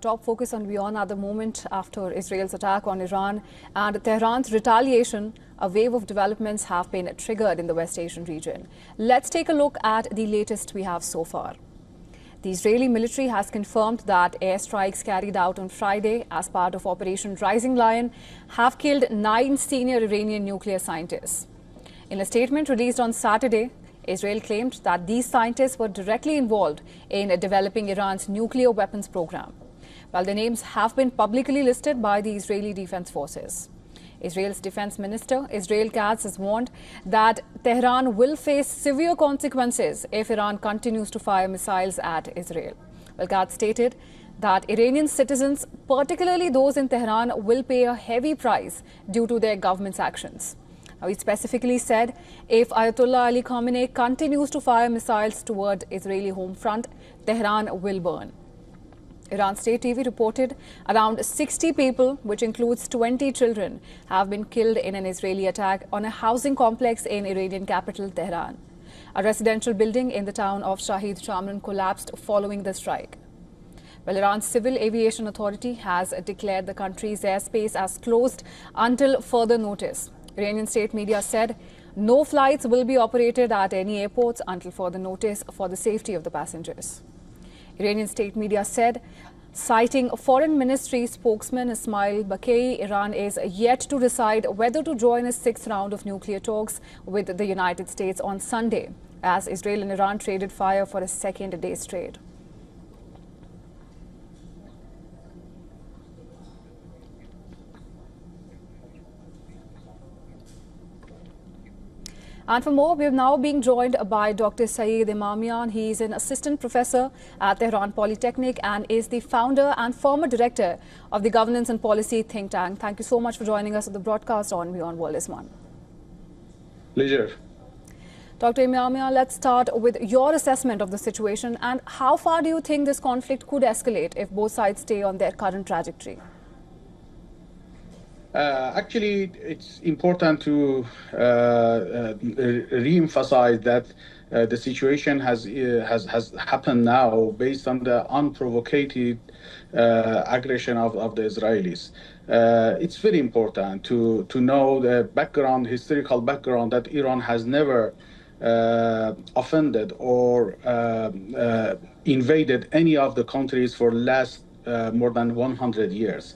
top focus on WION at the moment after Israel's attack on Iran and Tehran's retaliation. A wave of developments have been triggered in the West Asian region. Let's take a look at the latest we have so far. The Israeli military has confirmed that airstrikes carried out on Friday as part of Operation Rising Lion have killed 9 senior Iranian nuclear scientists. In a statement released on Saturday, Israel claimed that these scientists were directly involved in developing Iran's nuclear weapons program, while their names have been publicly listed by the Israeli Defense Forces. Israel's defense minister, Israel Katz, has warned that Tehran will face severe consequences if Iran continues to fire missiles at Israel. Well, Katz stated that Iranian citizens, particularly those in Tehran, will pay a heavy price due to their government's actions. Now, he specifically said if Ayatollah Ali Khamenei continues to fire missiles toward Israeli home front, Tehran will burn. Iran State TV reported around 60 people, which includes 20 children, have been killed in an Israeli attack on a housing complex in Iranian capital Tehran. A residential building in the town of Shahid Shamran collapsed following the strike. Well, Iran's Civil Aviation Authority has declared the country's airspace as closed until further notice. Iranian state media said no flights will be operated at any airports until further notice for the safety of the passengers. Iranian state media said, citing Foreign Ministry spokesman Ismail Baqei, Iran is yet to decide whether to join a 6th round of nuclear talks with the United States on Sunday, as Israel and Iran traded fire for a second day straight. And for more, we are now being joined by Dr. Saeed Imamian. He is an assistant professor at Tehran Polytechnic and is the founder and former director of the governance and policy think tank. Thank you so much for joining us at the broadcast on WION World is One. Pleasure. Dr. Imamian, let's start with your assessment of the situation and how far do you think this conflict could escalate if both sides stay on their current trajectory? Actually, it's important to re-emphasize that the situation has happened now based on the unprovoked aggression of the Israelis. It's very important to know the background, historical background, that Iran has never offended or invaded any of the countries for last more than 100 years.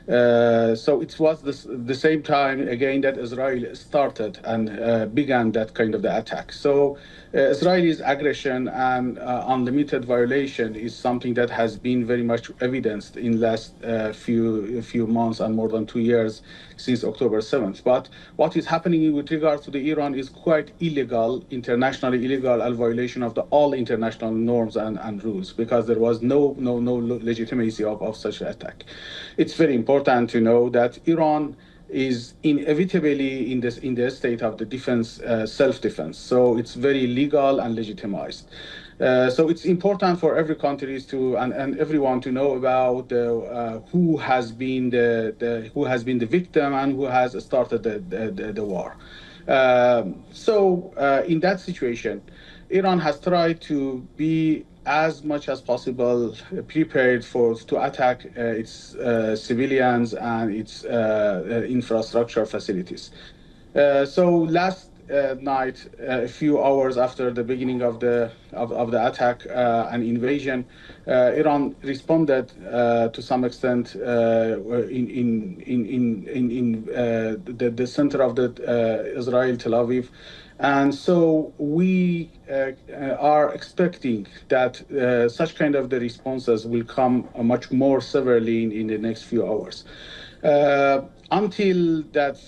So it was the same time again that Israel started and began that kind of the attack. So Israel's aggression and unlimited violation is something that has been very much evidenced in last few months and more than 2 years since October 7th. But what is happening with regard to the Iran is quite illegal, internationally illegal, and violation of all international norms and rules, because there was no legitimacy of such an attack. It's very important to know that Iran is inevitably in the state of the defense, self-defense. So it's very legal and legitimized. So it's important for every country to and everyone to know about who has been the victim and who has started the war. So in that situation, Iran has tried to be as much as possible prepared to attack its civilians and its infrastructure facilities. So last night, a few hours after the beginning of the attack and invasion, Iran responded to some extent in the center of the Israel, Tel Aviv. And so we are expecting that such kind of the responses will come much more severely in the next few hours. Until that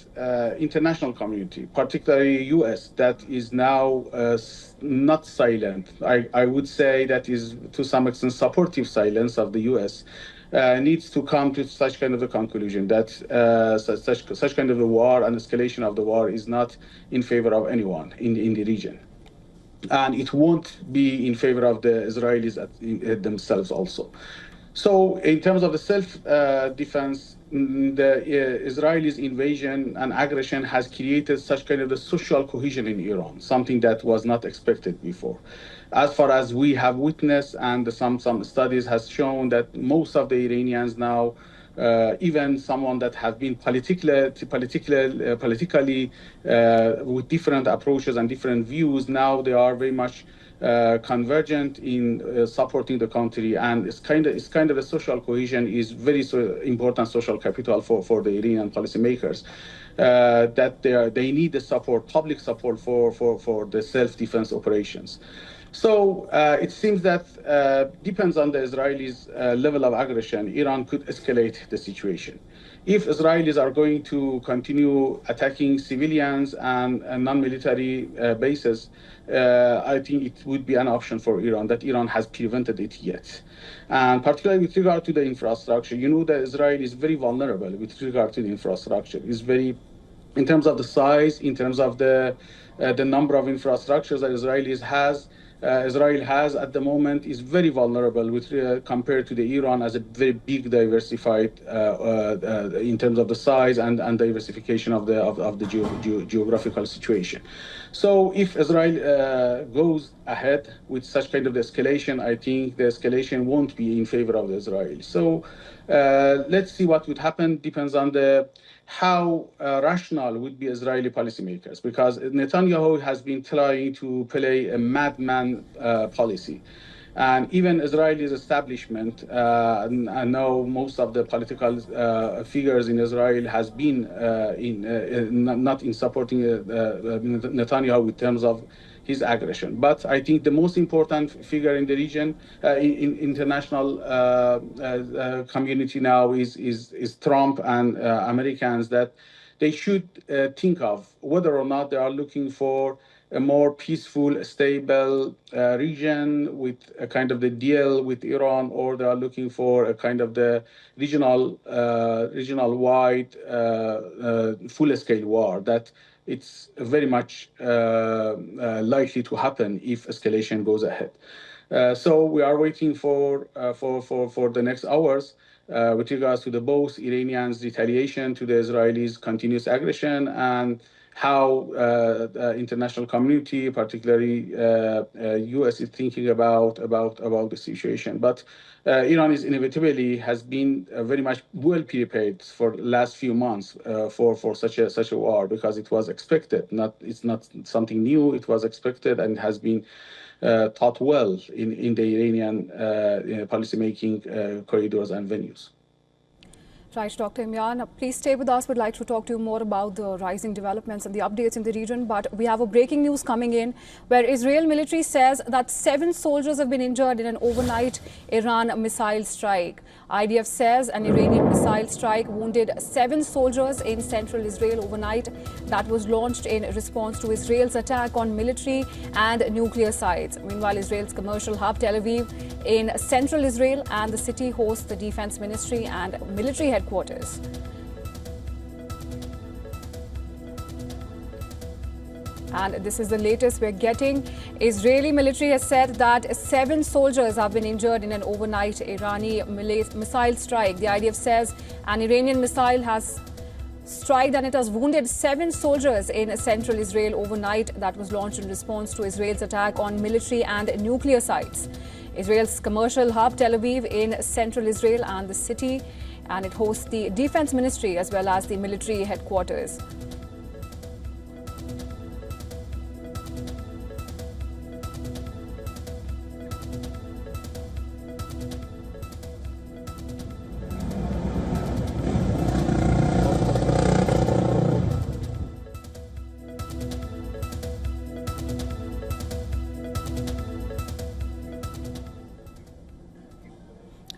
international community, particularly US, that is now not silent, I would say that is to some extent supportive silence of the US, needs to come to such kind of a conclusion that such kind of a war and escalation of the war is not in favor of anyone in the region. And it won't be in favor of the Israelis themselves also. So in terms of the self-defense, the Israelis' invasion and aggression has created such kind of the social cohesion in Iran, something that was not expected before. as far as we have witnessed, and some studies has shown that most of the Iranians now, even someone that have been politically with different approaches and different views, now they are very much convergent in supporting the country, and it's kind of a social cohesion is very important social capital for the Iranian policymakers. That they need the support, public support for the self-defense operations. So it seems that depends on the Israelis' level of aggression, Iran could escalate the situation. If Israelis are going to continue attacking civilians and non-military bases, I think it would be an option for Iran that Iran has prevented it yet. And particularly with regard to the infrastructure, you know that Israel is very vulnerable with regard to the infrastructure. It's very, in terms of the size, in terms of the number of infrastructures that Israel has at the moment is very vulnerable with compared to the Iran as a very big diversified in terms of the size and diversification of the geographical situation. So if Israel goes ahead with such kind of escalation, I think the escalation won't be in favor of the Israelis. So let's see what would happen. Depends on how rational would be Israeli policymakers, because Netanyahu has been trying to play a madman policy. And even Israel's establishment, I know most of the political figures in Israel has been not in supporting Netanyahu in terms of his aggression. But I think the most important figure in the region, in international community now is Trump and Americans, that they should think of whether or not they are looking for a more peaceful, stable region with a kind of the deal with Iran, or they are looking for a kind of the regional-wide full-scale war that it's very much likely to happen if escalation goes ahead. So we are waiting for the next hours with regards to both Iranians' retaliation to the Israelis' continuous aggression, and how the international community, particularly U.S., is thinking about the situation. But Iran is inevitably has been very much well prepared for the last few months for such a war, because it was expected. It's not something new. It was expected and has been taught well in the Iranian policymaking corridors and venues. Right, Dr. Imran, please stay with us. We'd like to talk to you more about the rising developments and the updates in the region. But we have a breaking news coming in where Israel military says that 7 soldiers have been injured in an overnight Iran missile strike. IDF says an Iranian missile strike wounded 7 soldiers in central Israel overnight. That was launched in response to Israel's attack on military and nuclear sites. Meanwhile, Israel's commercial hub Tel Aviv in central Israel and the city hosts the defense ministry and military headquarters. And this is the latest we're getting. Israeli military has said that 7 soldiers have been injured in an overnight Irani missile strike. The IDF says an Iranian missile has struck and it has wounded 7 soldiers in central Israel overnight. That was launched in response to Israel's attack on military and nuclear sites. Israel's commercial hub Tel Aviv in central Israel and the city, and it hosts the defense ministry as well as the military headquarters.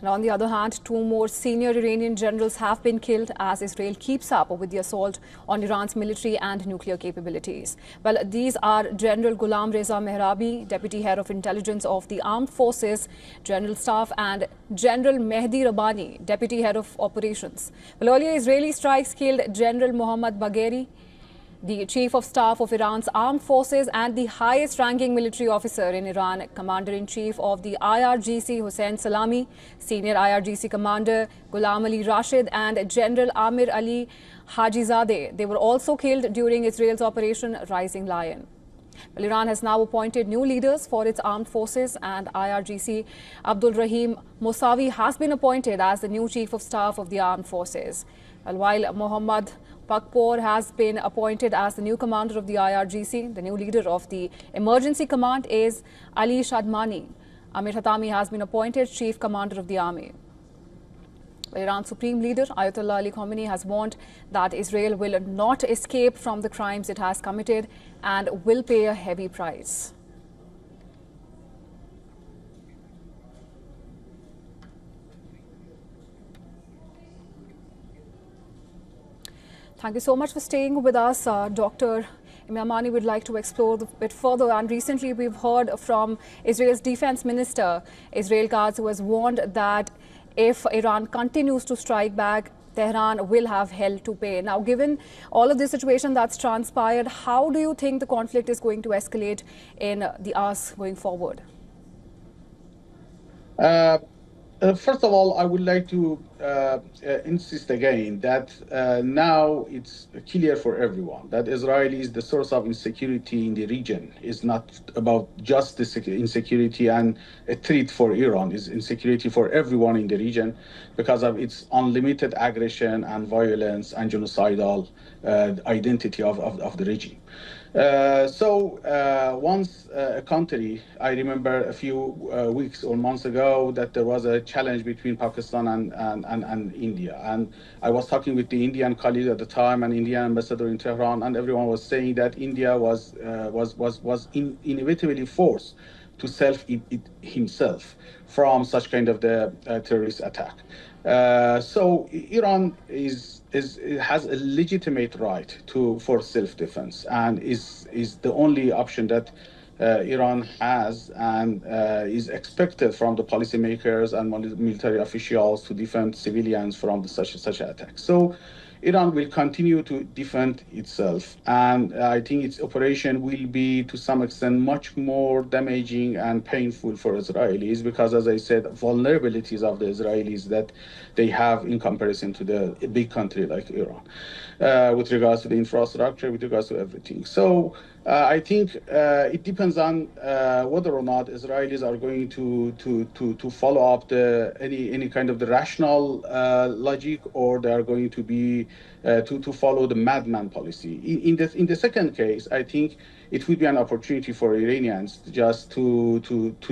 And on the other hand, 2 more senior Iranian generals have been killed as Israel keeps up with the assault on Iran's military and nuclear capabilities. Well, these are General Ghulam Reza Mehrabi, Deputy Head of Intelligence of the Armed Forces General Staff, and General Mehdi Rabbani, Deputy Head of Operations. Well, earlier Israeli strikes killed General Mohammad Bagheri, the Chief of Staff of Iran's armed forces and the highest-ranking military officer in Iran, Commander-in-Chief of the IRGC Hossein Salami, Senior IRGC Commander Ghulam Ali Rashid, and General Amir Ali Hajizadeh. They were also killed during Israel's Operation Rising Lion. Well, Iran has now appointed new leaders for its armed forces, and IRGC Abdul Rahim Mousavi has been appointed as the new chief of staff of the armed forces. While Mohammad Pakpor has been appointed as the new commander of the IRGC, the new leader of the emergency command is Ali Shadmani. Amir Hatami has been appointed chief commander of the army. Iran's supreme leader Ayatollah Ali Khamenei has warned that Israel will not escape from the crimes it has committed and will pay a heavy price. Thank you so much for staying with us, Dr. Imamani. Would like to explore a bit further, and recently we've heard from Israel's defense minister, Israel Katz, who has warned that if Iran continues to strike back, Tehran will have hell to pay. Now, given all of this situation that's transpired, how do you think the conflict is going to escalate in the hours going forward? First of all, I would like to insist again that now it's clear for everyone that Israel is the source of insecurity in the region. It's not about just the insecurity and a threat for Iran. It's insecurity for everyone in the region because of its unlimited aggression and violence and genocidal identity of the regime. Once a country, I remember a few weeks or months ago that there was a challenge between Pakistan and India. And I was talking with the Indian colleague at the time, an Indian ambassador in Tehran, and everyone was saying that India was inevitably forced to himself from such kind of the terrorist attack. So Iran has a legitimate right for self-defense, and is the only option that Iran has, and is expected from the policymakers and military officials to defend civilians from such attacks. So Iran will continue to defend itself, and I think its operation will be to some extent much more damaging and painful for Israelis because, as I said, vulnerabilities of the Israelis that they have in comparison to a big country like Iran, with regards to the infrastructure, with regards to everything. So I think it depends on whether or not Israelis are going to follow up any kind of the rational logic, or they are going to be to follow the madman policy. In the second case, I think it would be an opportunity for Iranians just to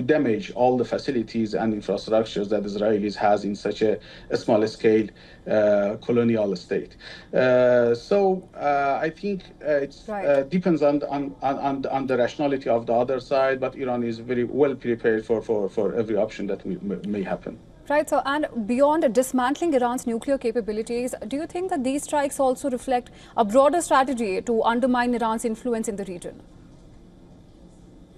damage all the facilities and infrastructures that Israelis has in such a small scale colonial state. I think it depends on the rationality of the other side, but Iran is very well prepared for every option that may happen. Right. So, and beyond dismantling Iran's nuclear capabilities, do you think that these strikes also reflect a broader strategy to undermine Iran's influence in the region?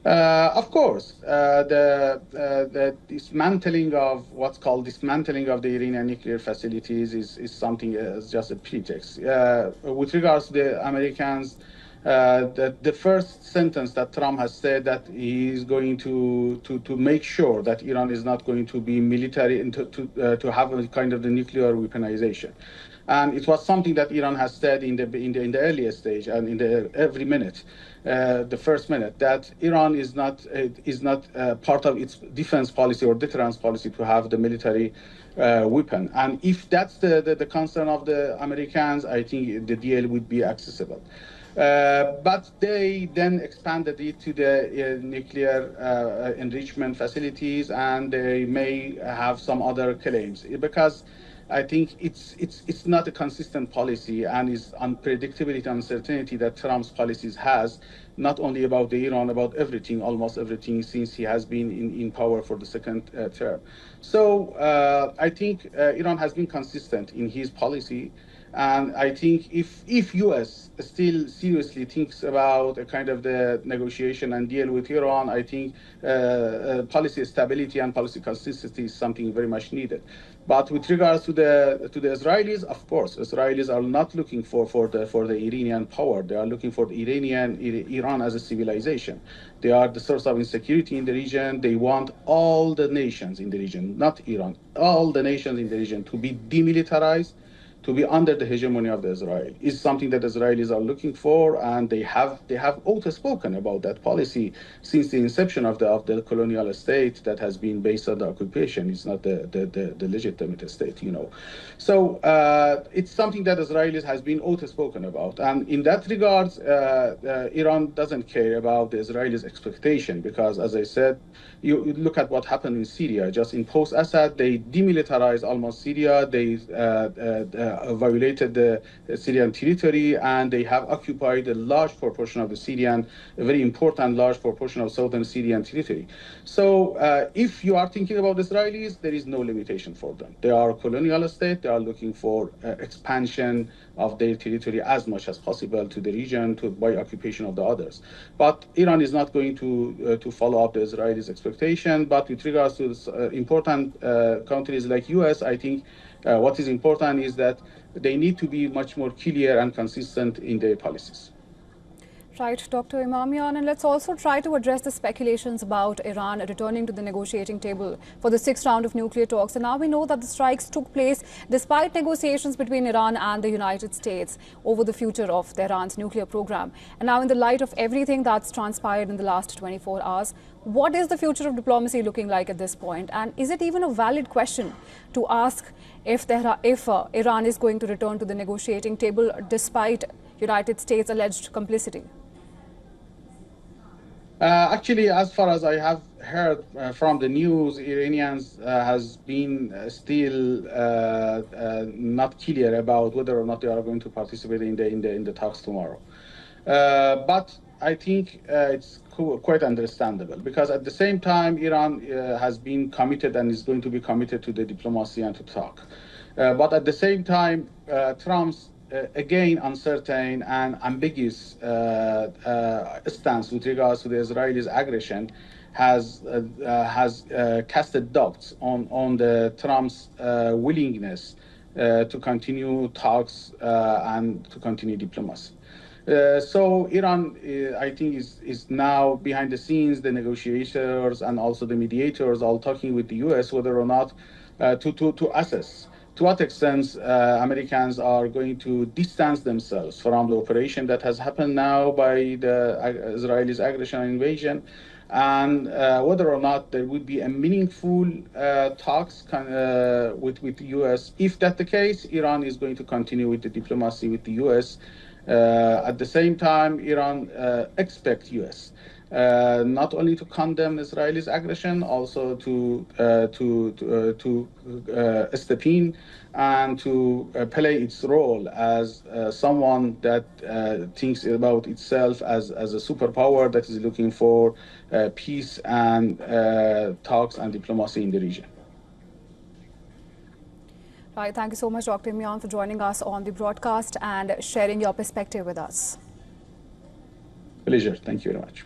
Of course, the dismantling of what's called dismantling of the Iranian nuclear facilities is something as just a pretext. With regards to the Americans, the first sentence that Trump has said that he is going to make sure that Iran is not going to be military and to have a kind of the nuclear weaponization. And it was something that Iran has said in the earliest stage and every minute, the first minute, that Iran is not part of its defense policy or deterrence policy to have the military weapon. And if that's the concern of the Americans, I think the deal would be accessible. But they then expanded it to the nuclear enrichment facilities, and they may have some other claims because I think it's not a consistent policy, and is unpredictability, uncertainty that Trump's policies has, not only about the Iran, about everything, almost everything, since he has been in power for the second term. So I think Iran has been consistent in his policy. And I think if U.S. still seriously thinks about a kind of the negotiation and deal with Iran, I think policy stability and policy consistency is something very much needed. But with regards to the Israelis, of course, Israelis are not looking for the Iranian power. They are looking for the Iran as a civilization. They are the source of insecurity in the region. They want all the nations in the region, not Iran, all the nations in the region to be demilitarized, to be under the hegemony of Israel is something that Israelis are looking for, and they have outspoken about that policy since the inception of the colonial state that has been based on the occupation. It's not the legitimate state, you know. So it's something that Israelis has been outspoken about, and in that regard, Iran doesn't care about the Israelis' expectation because, as I said, you look at what happened in Syria. Just in post-Assad, they demilitarized almost Syria. They violated the Syrian territory, and they have occupied a large proportion of the Syrian, a very important large proportion of southern Syrian territory. So if you are thinking about Israelis, there is no limitation for them. They are a colonial state. They are looking for expansion of their territory as much as possible to the region by occupation of the others. But Iran is not going to follow up the Israelis' expectation. But with regards to important countries like US, I think what is important is that they need to be much more clear and consistent in their policies. Right, Dr. Imamian, and let's also try to address the speculations about Iran returning to the negotiating table for the 6th round of nuclear talks. And now we know that the strikes took place despite negotiations between Iran and the United States over the future of Tehran's nuclear program. And now, in the light of everything that's transpired in the last 24 hours, what is the future of diplomacy looking like at this point? And is it even a valid question to ask if Iran is going to return to the negotiating table despite United States' alleged complicity? Actually, as far as I have heard from the news, Iranians has been still not clear about whether or not they are going to participate in the talks tomorrow. But I think it's quite understandable because at the same time, Iran has been committed and is going to be committed to the diplomacy and to talk. But at the same time, Trump's again uncertain and ambiguous stance with regards to the Israelis' aggression has casted doubts on the Trump's willingness to continue talks and to continue diplomacy. So Iran, I think, is now behind the scenes, the negotiators and also the mediators all talking with the U.S. whether or not to assess to what extent Americans are going to distance themselves from the operation that has happened now by the Israelis' aggression and invasion, and whether or not there would be a meaningful talks with the U.S. If that's the case, Iran is going to continue with the diplomacy with the U.S. At the same time, Iran expects U.S. Not only to condemn Israel's aggression, also to step in and to play its role as someone that thinks about itself as a superpower that is looking for peace and talks and diplomacy in the region. Right. Thank you so much, Dr. Imamian, for joining us on the broadcast and sharing your perspective with us. Pleasure. Thank you very much.